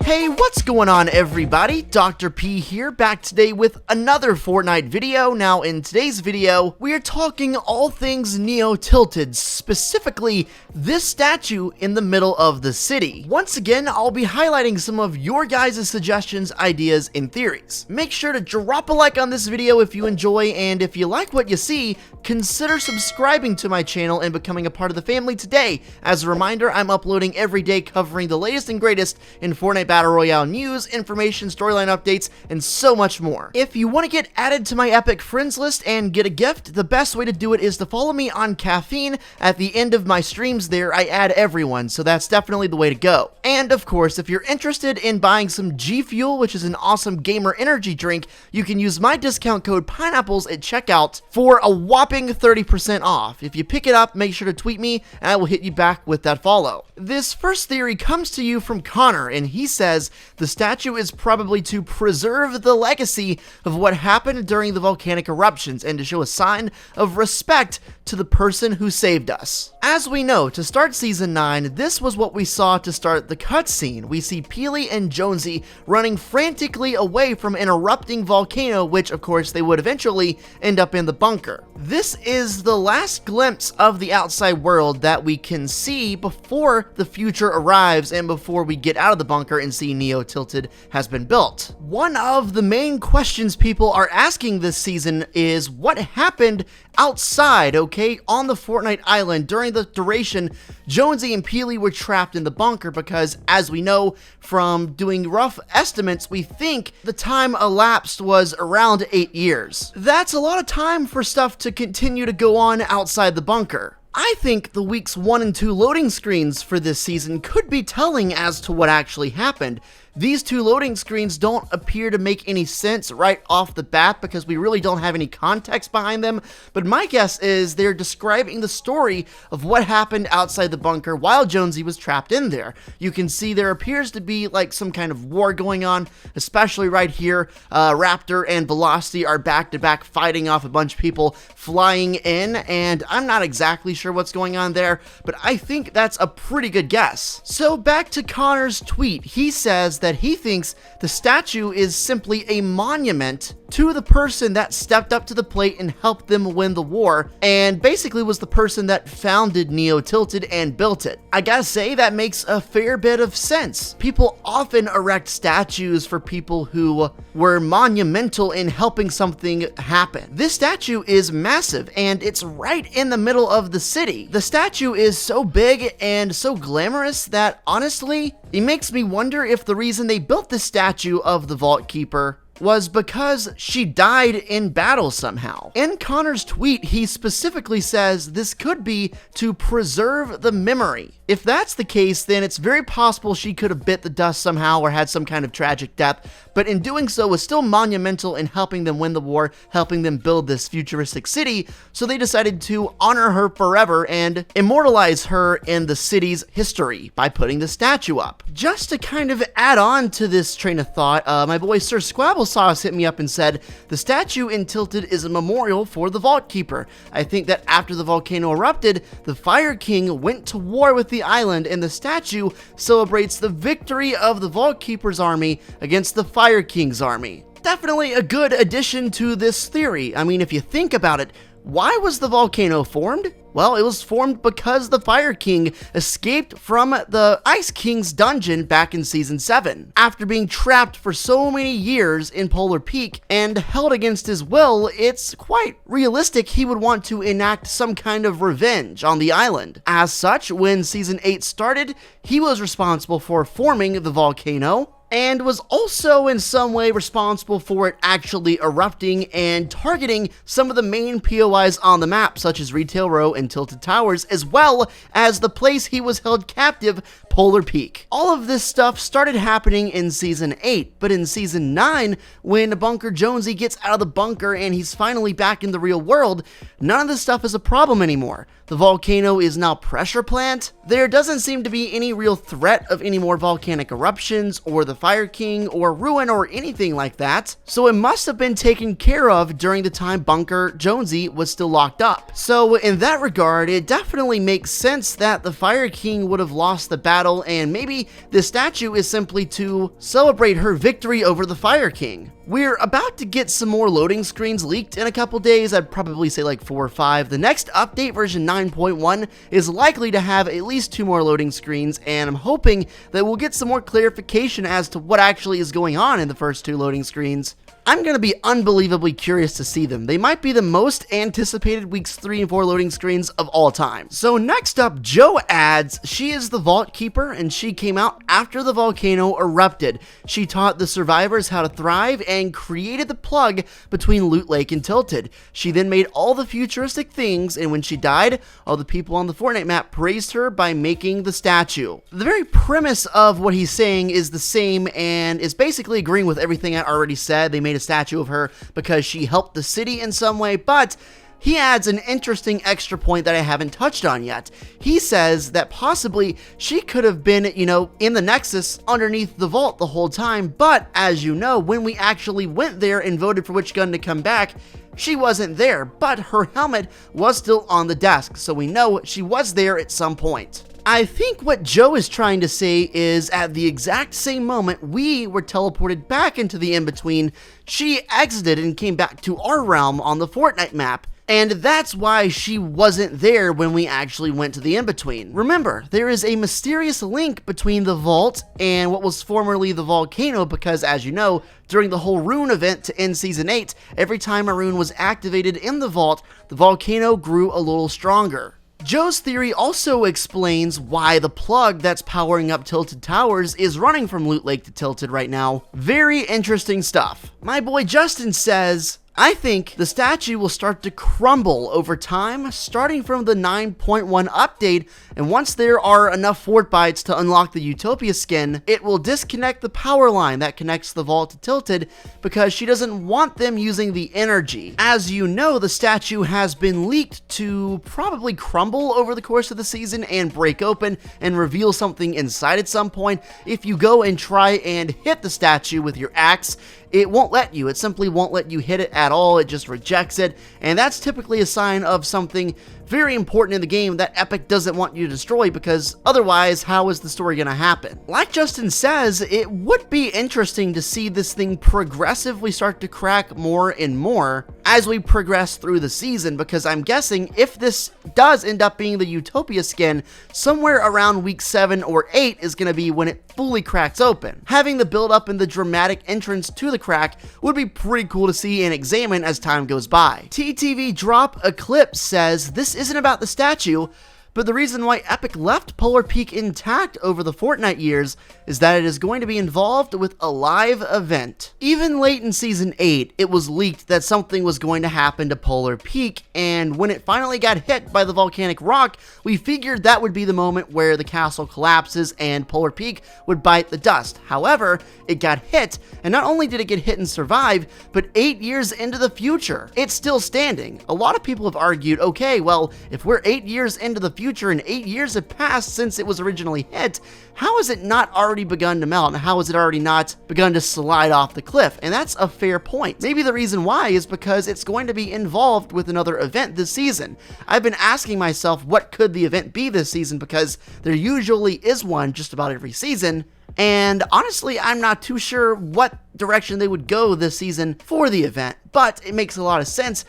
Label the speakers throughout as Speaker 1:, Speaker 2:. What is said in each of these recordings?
Speaker 1: Hey, what's going on everybody? Dr. P here, back today with another Fortnite video. Now in today's video, we are talking all things Neo Tilted, specifically this statue in the middle of the city. Once again, I'll be highlighting some of your guys' suggestions, ideas, and theories. Make sure to drop a like on this video if you enjoy, and if you like what you see, consider subscribing to my channel and becoming a part of the family today. As a reminder, I'm uploading every day covering the latest and greatest in Fortnite Battle Royale news, information, storyline updates, and so much more. If you want to get added to my epic friends list and get a gift, the best way to do it is to follow me on Caffeine. At the end of my streams there, I add everyone, so that's definitely the way to go. And of course, if you're interested in buying some G Fuel, which is an awesome gamer energy drink, you can use my discount code Pineapplez at checkout for a whopping 30% off. If you pick it up, make sure to tweet me and I will hit you back with that follow. This first theory comes to you from Connor, and he says the statue is probably to preserve the legacy of what happened during the volcanic eruptions and to show a sign of respect to the person who saved us. As we know, to start Season 9, this was what we saw to start the cutscene. We see Peely and Jonesy running frantically away from an erupting volcano, which of course they would eventually end up in the bunker. This is the last glimpse of the outside world that we can see before the future arrives and before we get out of the bunker and see Neo Tilted has been built. One of the main questions people are asking this season is what happened outside, okay, on the Fortnite island during the duration Jonesy and Peely were trapped in the bunker, because as we know from doing rough estimates, we think the time elapsed was around 8 years. That's a lot of time for stuff to continue to go on outside the bunker. I think the weeks 1 and 2 loading screens for this season could be telling as to what actually happened. These two loading screens don't appear to make any sense right off the bat because we really don't have any context behind them, but my guess is they're describing the story of what happened outside the bunker while Jonesy was trapped in there. You can see there appears to be like some kind of war going on, especially right here. Raptor and Velocity are back-to-back fighting off a bunch of people flying in, and I'm not exactly sure what's going on there, but I think that's a pretty good guess. So back to Connor's tweet, he says that he thinks the statue is simply a monument to the person that stepped up to the plate and helped them win the war, and basically was the person that founded Neo Tilted and built it. I gotta say, that makes a fair bit of sense. People often erect statues for people who were monumental in helping something happen. This statue is massive, and it's right in the middle of the city. The statue is so big and so glamorous that, honestly, it makes me wonder if the reason they built this statue of the Vault Keeper was because she died in battle somehow. In Connor's tweet, he specifically says this could be to preserve the memory. If that's the case, then it's very possible she could have bit the dust somehow or had some kind of tragic death, but in doing so was still monumental in helping them win the war, helping them build this futuristic city, so they decided to honor her forever and immortalize her in the city's history by putting the statue up. Just to kind of add on to this train of thought, my boy Sir Squabblesauce hit me up and said, the statue in Tilted is a memorial for the Vault Keeper. I think that after the volcano erupted, the Fire King went to war with the island, and the statue celebrates the victory of the Vault Keeper's army against the Fire King's army. Definitely a good addition to this theory. I mean, if you think about it, why was the volcano formed? Well, it was formed because the Fire King escaped from the Ice King's dungeon back in Season 7. After being trapped for so many years in Polar Peak and held against his will, it's quite realistic he would want to enact some kind of revenge on the island. As such, when Season 8 started, he was responsible for forming the volcano, and was also in some way responsible for it actually erupting and targeting some of the main POIs on the map, such as Retail Row and Tilted Towers, as well as the place he was held captive, Polar Peak. All of this stuff started happening in Season 8, but in Season 9, when Bunker Jonesy gets out of the bunker and he's finally back in the real world, none of this stuff is a problem anymore. The volcano is now pressure plant. There doesn't seem to be any real threat of any more volcanic eruptions or the Fire King or ruin or anything like that, so it must have been taken care of during the time Bunker Jonesy was still locked up. So in that regard, it definitely makes sense that the Fire King would have lost the battle, and maybe the statue is simply to celebrate her victory over the Fire King. We're about to get some more loading screens leaked in a couple days. I'd probably say like 4 or 5. The next update, version 9.1, is likely to have at least 2 more loading screens, and I'm hoping that we'll get some more clarification as to what actually is going on in the first 2 loading screens. I'm going to be unbelievably curious to see them. They might be the most anticipated weeks 3 and 4 loading screens of all time. So next up, Joe adds, she is the Vault Keeper, and she came out after the volcano erupted. She taught the survivors how to thrive and created the plug between Loot Lake and Tilted. She then made all the futuristic things, and when she died, all the people on the Fortnite map praised her by making the statue. The very premise of what he's saying is the same and is basically agreeing with everything I already said. They made a statue of her because she helped the city in some way, but he adds an interesting extra point that I haven't touched on yet. He says that possibly she could have been, in the Nexus underneath the vault the whole time, but as you know, when we actually went there and voted for which gun to come back, she wasn't there, but her helmet was still on the desk, so we know she was there at some point. I think what Joe is trying to say is at the exact same moment we were teleported back into the in-between, she exited and came back to our realm on the Fortnite map. And that's why she wasn't there when we actually went to the in-between. Remember, there is a mysterious link between the vault and what was formerly the volcano because, as you know, during the whole rune event to end Season 8, every time a rune was activated in the vault, the volcano grew a little stronger. Joe's theory also explains why the plug that's powering up Tilted Towers is running from Loot Lake to Tilted right now. Very interesting stuff. My boy Justin says, I think the statue will start to crumble over time, starting from the 9.1 update, and once there are enough fort bites to unlock the Utopia skin, it will disconnect the power line that connects the vault to Tilted because she doesn't want them using the energy. As you know, the statue has been leaked to probably crumble over the course of the season and break open and reveal something inside at some point. If you go and try and hit the statue with your axe, it won't let you. It simply won't let you hit it at all. It just rejects it. And that's typically a sign of something very important in the game that Epic doesn't want you to destroy, because otherwise, how is the story going to happen? Like Justin says, it would be interesting to see this thing progressively start to crack more and more as we progress through the season, because I'm guessing if this does end up being the Utopia skin, somewhere around week 7 or 8 is going to be when it fully cracks open. Having the build up and the dramatic entrance to the crack would be pretty cool to see and examine as time goes by. TTV Drop Eclipse says, this isn't about the statue, but the reason why Epic left Polar Peak intact over the Fortnite years is that it is going to be involved with a live event. Even late in Season 8, it was leaked that something was going to happen to Polar Peak, and when it finally got hit by the volcanic rock, we figured that would be the moment where the castle collapses and Polar Peak would bite the dust. However, it got hit, and not only did it get hit and survive, but 8 years into the future, it's still standing. A lot of people have argued, okay, well, if we're 8 years into the future and 8 years have passed since it was originally hit, how has it not already begun to melt, and how has it already not begun to slide off the cliff? And that's a fair point. Maybe the reason why is because it's going to be involved with another event this season. I've been asking myself, what could the event be this season, because there usually is one just about every season, and honestly, I'm not too sure what direction they would go this season for the event, but it makes a lot of sense.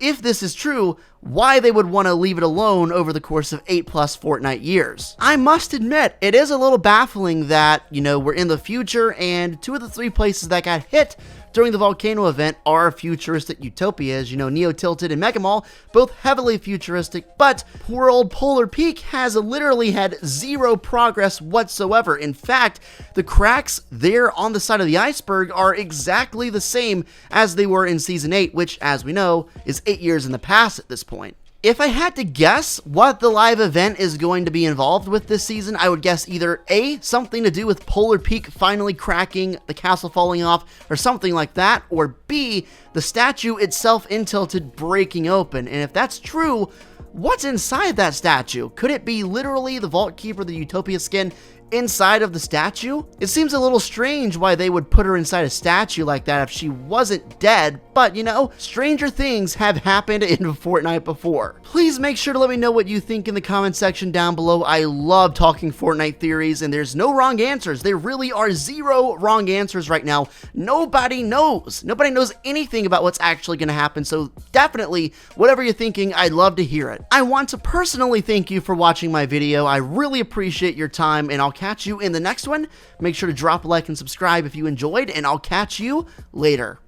Speaker 1: If this is true, why they would want to leave it alone over the course of 8+ Fortnite years. I must admit, it is a little baffling that, we're in the future and 2 of the 3 places that got hit during the volcano event are futuristic utopias, Neo Tilted and Mega Mall, both heavily futuristic, but poor old Polar Peak has literally had 0 progress whatsoever. In fact, the cracks there on the side of the iceberg are exactly the same as they were in Season 8, which, as we know, is 8 years in the past at this point. If I had to guess what the live event is going to be involved with this season, I would guess either A, something to do with Polar Peak finally cracking, the castle falling off, or something like that, or B, the statue itself in Tilted breaking open. And if that's true, what's inside that statue? Could it be literally the Vault Keeper, the Utopia skin, inside of the statue? It seems a little strange why they would put her inside a statue like that if she wasn't dead, but you know, stranger things have happened in Fortnite before. Please make sure to let me know what you think in the comment section down below. I love talking Fortnite theories, and there's no wrong answers. There really are zero wrong answers right now. Nobody knows. Nobody knows anything about what's actually going to happen, so definitely, whatever you're thinking, I'd love to hear it. I want to personally thank you for watching my video. I really appreciate your time, and I'll catch you in the next one. Make sure to drop a like and subscribe if you enjoyed, and I'll catch you later.